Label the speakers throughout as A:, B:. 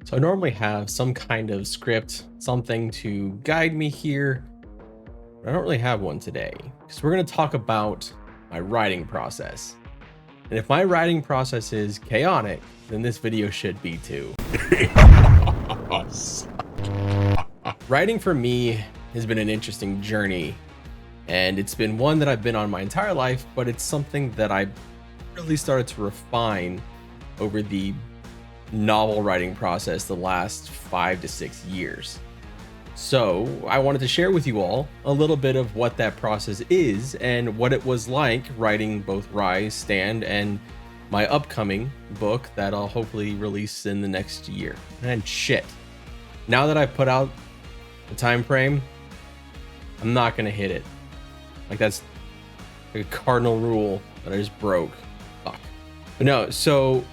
A: So I normally have some kind of script, something to guide me here, but I don't really have one today because we're going to talk about my writing process. And if my writing process is chaotic, then this video should be too. Writing for me has been an interesting journey, and it's been one that I've been on my entire life, but it's something that I really started to refine over the novel writing process the last 5 to 6 years. So I wanted to share with you all a little bit of what that process is and what it was like writing both Rise, Stand, and my upcoming book that I'll hopefully release in the next year. And shit, now that I've put out the time frame, I'm not gonna hit it. Like, that's like a cardinal rule that I just broke. Fuck. But no, so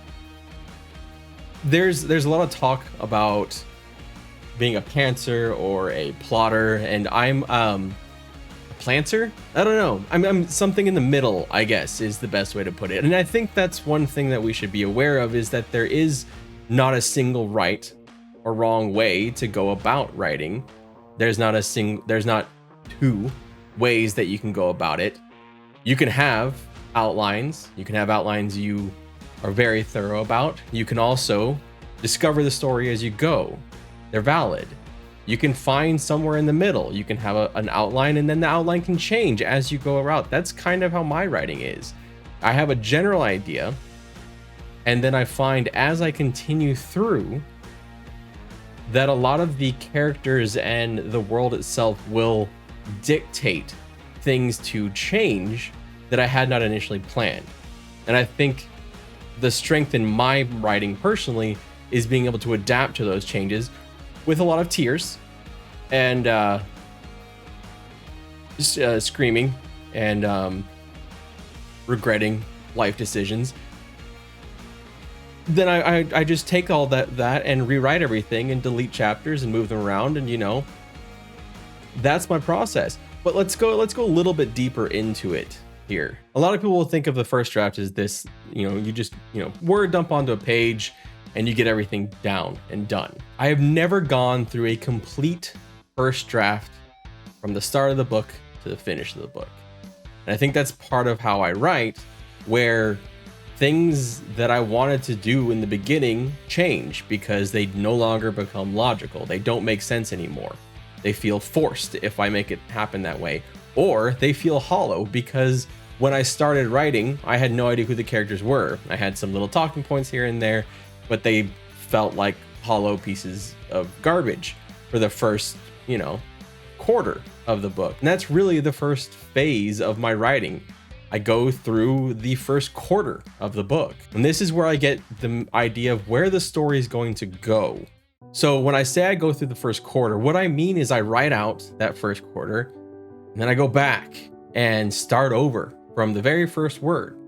A: there's a lot of talk about being a pantser or a plotter, and I'm a planter. I don't know. I'm something in the middle, I guess, is the best way to put it. And I think that's one thing that we should be aware of, is that there is not a single right or wrong way to go about writing. There's not two ways that you can go about it. You can have outlines. You can have outlines you are very thorough about. You can also discover the story as you go. They're valid. You can find somewhere in the middle. You can have an outline, and then the outline can change as you go around. That's kind of how my writing is. I have a general idea, and then I find as I continue through that a lot of the characters and the world itself will dictate things to change that I had not initially planned. And I think the strength in my writing personally is being able to adapt to those changes with a lot of tears and screaming and regretting life decisions. Then I just take all that and rewrite everything and delete chapters and move them around, and that's my process. But let's go a little bit deeper into it here. A lot of people will think of the first draft as this, you just word dump onto a page and you get everything down and done. I have never gone through a complete first draft from the start of the book to the finish of the book. And I think that's part of how I write, where things that I wanted to do in the beginning change because they no longer become logical. They don't make sense anymore. They feel forced if I make it happen that way, or they feel hollow because when I started writing, I had no idea who the characters were. I had some little talking points here and there, but they felt like hollow pieces of garbage for the first, quarter of the book. And that's really the first phase of my writing. I go through the first quarter of the book, and this is where I get the idea of where the story is going to go. So when I say I go through the first quarter, what I mean is I write out that first quarter, and then I go back and start over from the very first word.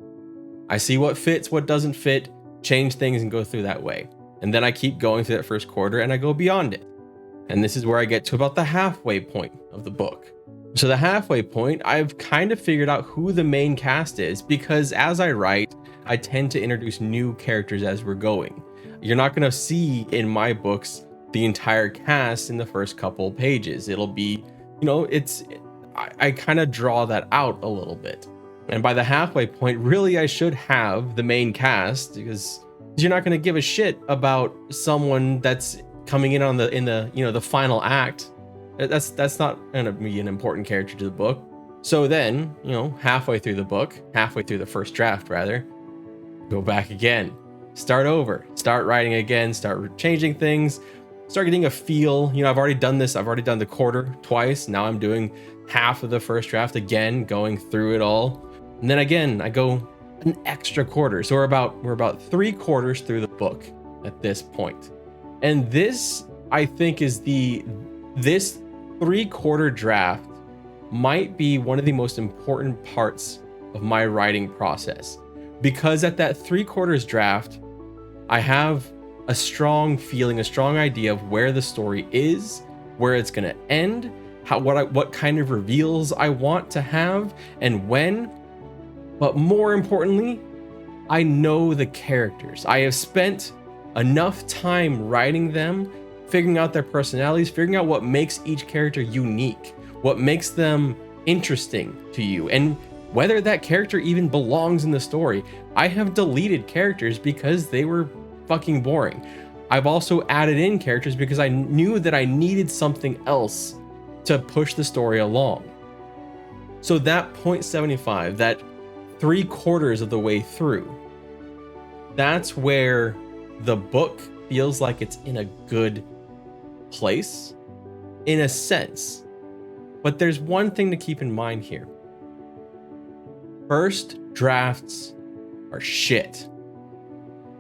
A: I see what fits, what doesn't fit, change things, and go through that way. And then I keep going through that first quarter and I go beyond it. And this is where I get to about the halfway point of the book. So the halfway point, I've kind of figured out who the main cast is, because as I write, I tend to introduce new characters as we're going. You're not going to see in my books the entire cast in the first couple pages. It'll be, I kind of draw that out a little bit. And by the halfway point, really, I should have the main cast, because you're not going to give a shit about someone that's coming in in the final act. That's not going to be an important character to the book. So then, halfway through the book, halfway through the first draft rather, go back again, start over, start writing again, start changing things, start getting a feel. I've already done this. I've already done the quarter twice. Now I'm doing half of the first draft again, going through it all. And then again, I go an extra quarter. So we're about 3 quarters through the book at this point. And this, I think, is this 3-quarter draft might be one of the most important parts of my writing process, because at that 3/4 draft, I have a strong feeling, a strong idea of where the story is, where it's going to end, what kind of reveals I want to have, and when. But more importantly, I know the characters. I have spent enough time writing them, figuring out their personalities, figuring out what makes each character unique, what makes them interesting to you, and whether that character even belongs in the story. I have deleted characters because they were fucking boring. I've also added in characters because I knew that I needed something else to push the story along. So that 0.75, that 3/4 of the way through, that's where the book feels like it's in a good place, in a sense. But there's one thing to keep in mind here. First drafts are shit.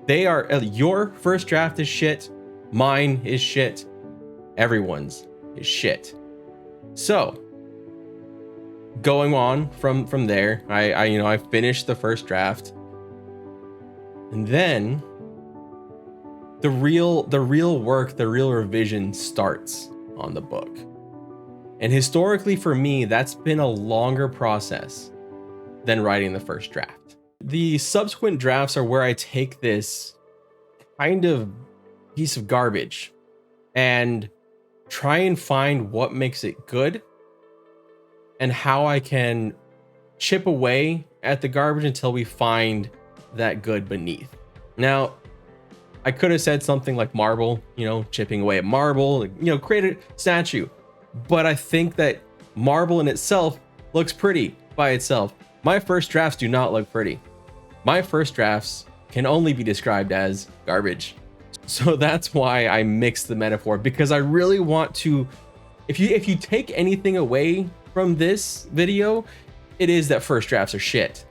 A: They are, your first draft is shit, mine is shit, everyone's is shit. So going on from there, I finished the first draft, and then the real work, the real revision starts on the book. And historically for me, that's been a longer process than writing the first draft. The subsequent drafts are where I take this kind of piece of garbage and try and find what makes it good and how I can chip away at the garbage until we find that good beneath. Now, I could have said something like marble, chipping away at marble, create a statue. But I think that marble in itself looks pretty by itself. My first drafts do not look pretty. My first drafts can only be described as garbage. So that's why I mix the metaphor, because I really want to, if you take anything away from this video, it is that first drafts are shit.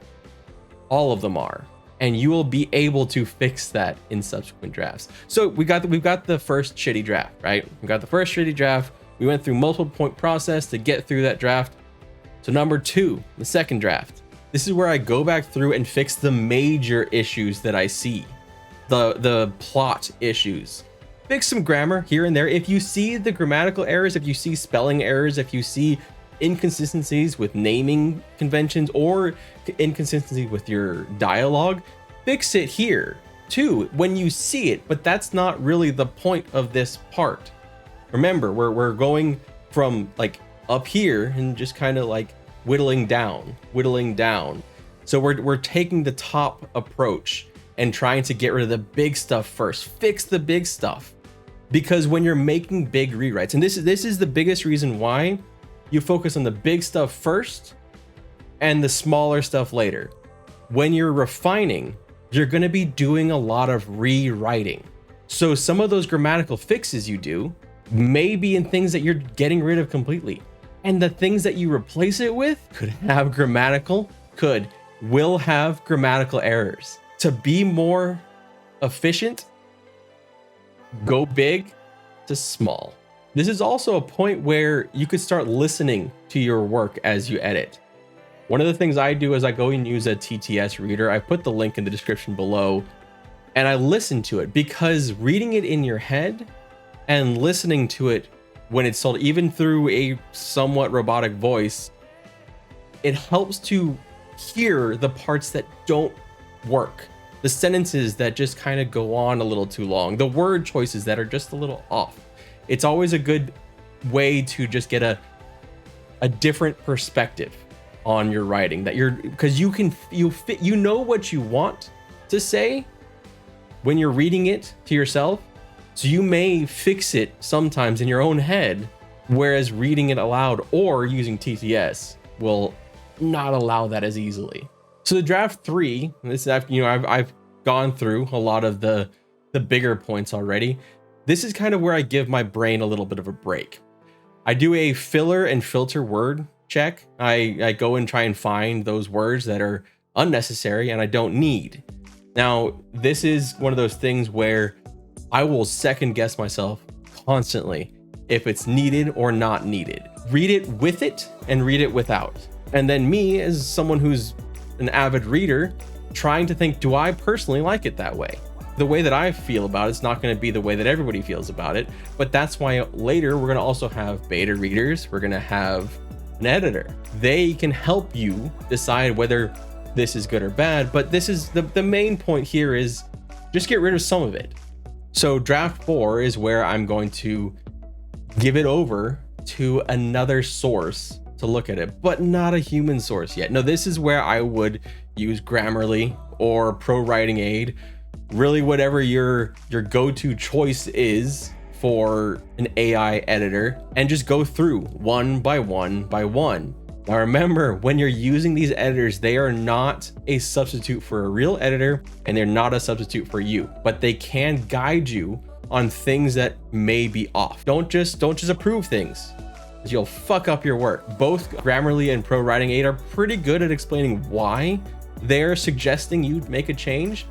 A: All of them are. And you will be able to fix that in subsequent drafts. So we've got the first shitty draft, right? We got the first shitty draft. We went through multiple point process to get through that draft. So number 2, the second draft. This is where I go back through and fix the major issues that I see. The plot issues. Fix some grammar here and there. If you see the grammatical errors, if you see spelling errors, if you see inconsistencies with naming conventions or inconsistencies with your dialogue, fix it here too when you see it. But that's not really the point of this part. Remember, we're going from like up here and just kind of like whittling down. So we're taking the top approach and trying to get rid of the big stuff first. Fix the big stuff. Because when you're making big rewrites, and this is the biggest reason why you focus on the big stuff first and the smaller stuff later. When you're refining, you're going to be doing a lot of rewriting. So some of those grammatical fixes you do may be in things that you're getting rid of completely. And the things that you replace it with will have grammatical errors. To be more efficient, go big to small. This is also a point where you could start listening to your work as you edit. One of the things I do is I go and use a TTS reader. I put the link in the description below, and I listen to it, because reading it in your head and listening to it when it's told, even through a somewhat robotic voice, it helps to hear the parts that don't work, the sentences that just kind of go on a little too long, the word choices that are just a little off. It's always a good way to just get a different perspective on your writing, because you know what you want to say when you're reading it to yourself. So you may fix it sometimes in your own head, whereas reading it aloud or using TTS will not allow that as easily. So the draft 3, this is after, I've gone through a lot of the bigger points already. This is kind of where I give my brain a little bit of a break. I do a filler and filter word check. I go and try and find those words that are unnecessary and I don't need. Now, this is one of those things where I will second guess myself constantly if it's needed or not needed. Read it with it and read it without. And then me, as someone who's an avid reader, trying to think, do I personally like it that way? The way that I feel about it's not going to be the way that everybody feels about it. But that's why later we're going to also have beta readers. We're going to have an editor. They can help you decide whether this is good or bad. But this is the main point here is just get rid of some of it. So draft 4 is where I'm going to give it over to another source to look at it, but not a human source yet. No, this is where I would use Grammarly or Pro Writing Aid, really whatever your go-to choice is for an AI editor, and just go through one by one by one. Now remember, when you're using these editors, they are not a substitute for a real editor, and they're not a substitute for you, but they can guide you on things that may be off. Don't just approve things, because you'll fuck up your work. Both Grammarly and Pro Writing Aid are pretty good at explaining why they're suggesting you make a change.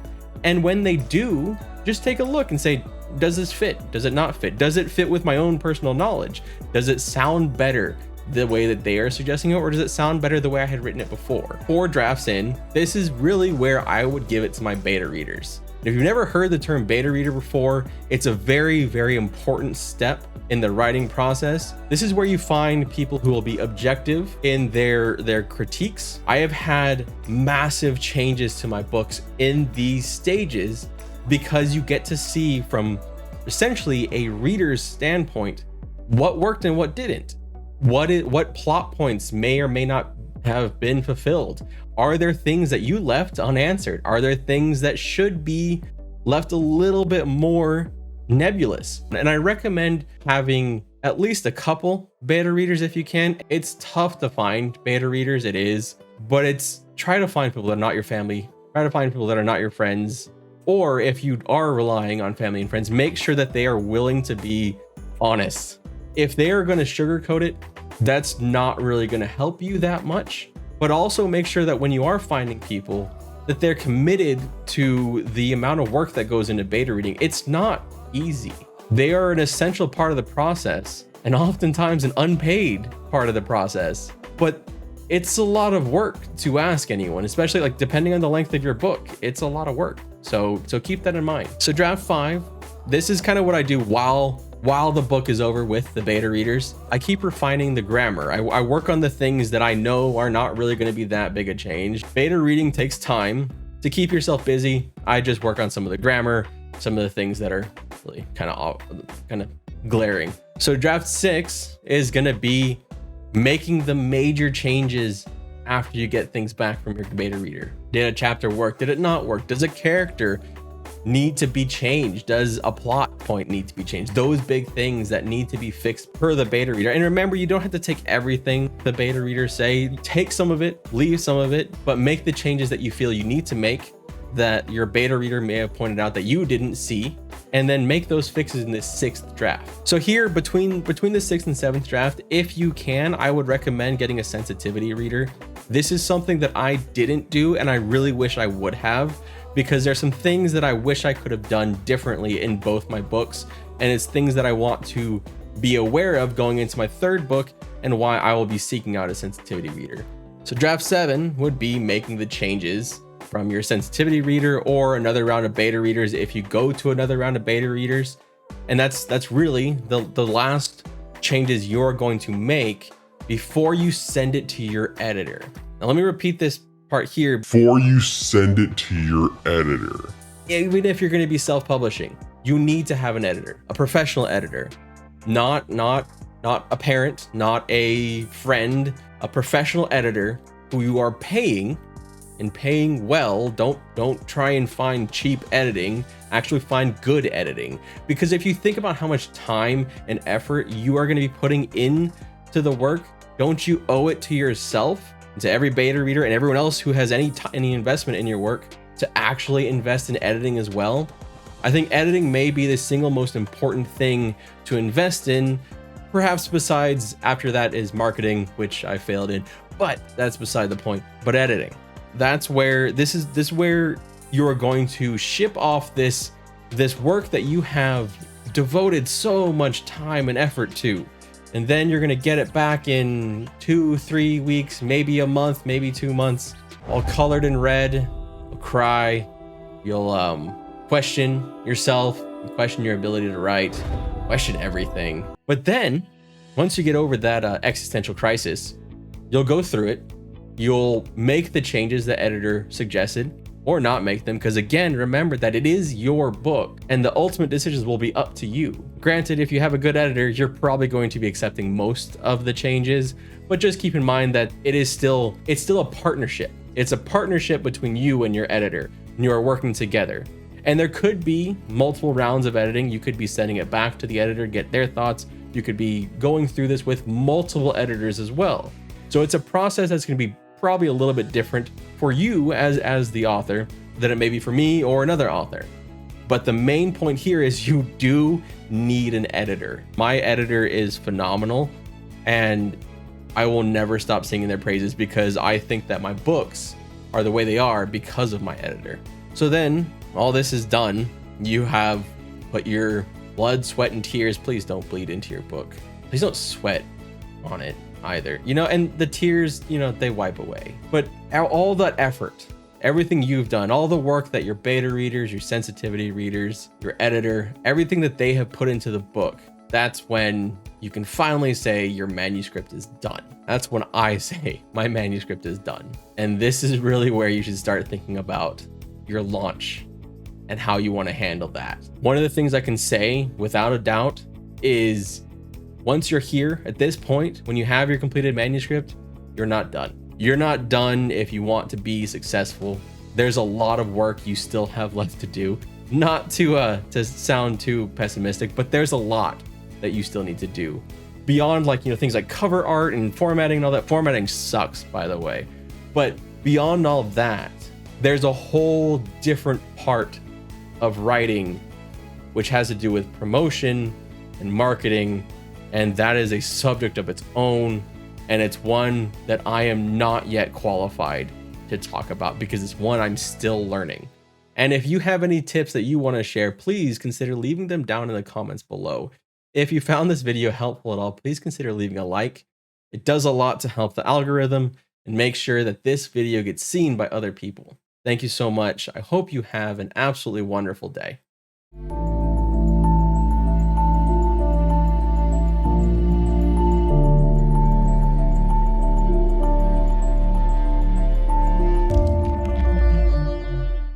A: And when they do, just take a look and say, does this fit? Does it not fit? Does it fit with my own personal knowledge? Does it sound better the way that they are suggesting it, or does it sound better the way I had written it before? 4 drafts in, this is really where I would give it to my beta readers. If you've never heard the term beta reader before, it's a very, very important step in the writing process. This is where you find people who will be objective in their critiques. I have had massive changes to my books in these stages because you get to see from essentially a reader's standpoint what worked and what didn't. What plot points may or may not have been fulfilled. Are there things that you left unanswered? Are there things that should be left a little bit more nebulous? And I recommend having at least a couple beta readers if you can. It's tough to find beta readers, it is, but try to find people that are not your family, try to find people that are not your friends, or if you are relying on family and friends, make sure that they are willing to be honest. If they are going to sugarcoat it, that's not really going to help you that much. But also make sure that when you are finding people, that they're committed to the amount of work that goes into beta reading. It's not easy. They are an essential part of the process, and oftentimes an unpaid part of the process. But it's a lot of work to ask anyone, especially like depending on the length of your book. It's a lot of work. So keep that in mind. So draft 5, this is kind of what I do while the book is over with the beta readers. I keep refining the grammar. I work on the things that I know are not really going to be that big a change. Beta reading takes time. To keep yourself busy, I just work on some of the grammar, some of the things that are really kind of glaring. So draft 6 is going to be making the major changes after you get things back from your beta reader. Did a chapter work? Did it not work? Does a character need to be changed? Does a plot point need to be changed? Those big things that need to be fixed per the beta reader. And remember, you don't have to take everything the beta readers say. Take some of it, leave some of it, but make the changes that you feel you need to make that your beta reader may have pointed out that you didn't see, and then make those fixes in this 6th draft. So here between the 6th and 7th draft, if you can, I would recommend getting a sensitivity reader. This is something that I didn't do, and I really wish I would have, because there's some things that I wish I could have done differently in both my books, and it's things that I want to be aware of going into my 3rd book, and why I will be seeking out a sensitivity reader. So draft 7 would be making the changes from your sensitivity reader or another round of beta readers if you go to another round of beta readers. And that's really the last changes you're going to make before you send it to your editor. Now let me repeat this part here.
B: Before you send it to your editor.
A: Even if you're going to be self-publishing, you need to have an editor, a professional editor, not a parent, not a friend, a professional editor who you are paying, and paying well. Don't try and find cheap editing, actually find good editing. Because if you think about how much time and effort you are going to be putting into the work, don't you owe it to yourself, to every beta reader and everyone else who has any investment in your work, to actually invest in editing as well? I think editing may be the single most important thing to invest in. Perhaps besides, after that is marketing, which I failed in, but that's beside the point. But editing, that's where this is where you're going to ship off this work that you have devoted so much time and effort to, and then you're going to get it back in 2-3 weeks, maybe a month, maybe 2 months, all colored in red. You'll cry, you'll question yourself, question your ability to write, question everything. But then once you get over that existential crisis, you'll go through it, you'll make the changes the editor suggested, or not make them, because again, remember that it is your book and the ultimate decisions will be up to you. Granted, if you have a good editor, you're probably going to be accepting most of the changes, but just keep in mind that it's still a partnership. It's a partnership between you and your editor, and you are working together. And there could be multiple rounds of editing. You could be sending it back to the editor, get their thoughts. You could be going through this with multiple editors as well. So it's a process that's going to be probably a little bit different for you as the author than it may be for me or another author. But the main point here is you do need an editor. My editor is phenomenal, and I will never stop singing their praises because I think that my books are the way they are because of my editor. So then all this is done. You have put your blood, sweat, and tears. Please don't bleed into your book. Please don't sweat on it either, and the tears, they wipe away. But all that effort, everything you've done, all the work that your beta readers, your sensitivity readers, your editor, everything that they have put into the book, that's when you can finally say your manuscript is done. That's when I say my manuscript is done. And this is really where you should start thinking about your launch and how you want to handle that. One of the things I can say without a doubt is once you're here at this point, when you have your completed manuscript, you're not done. You're not done if you want to be successful. There's a lot of work you still have left to do. Not to sound too pessimistic, but there's a lot that you still need to do. Beyond things like cover art and formatting and all that. Formatting sucks, by the way. But beyond all of that, there's a whole different part of writing which has to do with promotion and marketing, and that is a subject of its own, and it's one that I am not yet qualified to talk about because it's one I'm still learning. And if you have any tips that you want to share, please consider leaving them down in the comments below. If you found this video helpful at all, please consider leaving a like. It does a lot to help the algorithm and make sure that this video gets seen by other people. Thank you so much. I hope you have an absolutely wonderful day.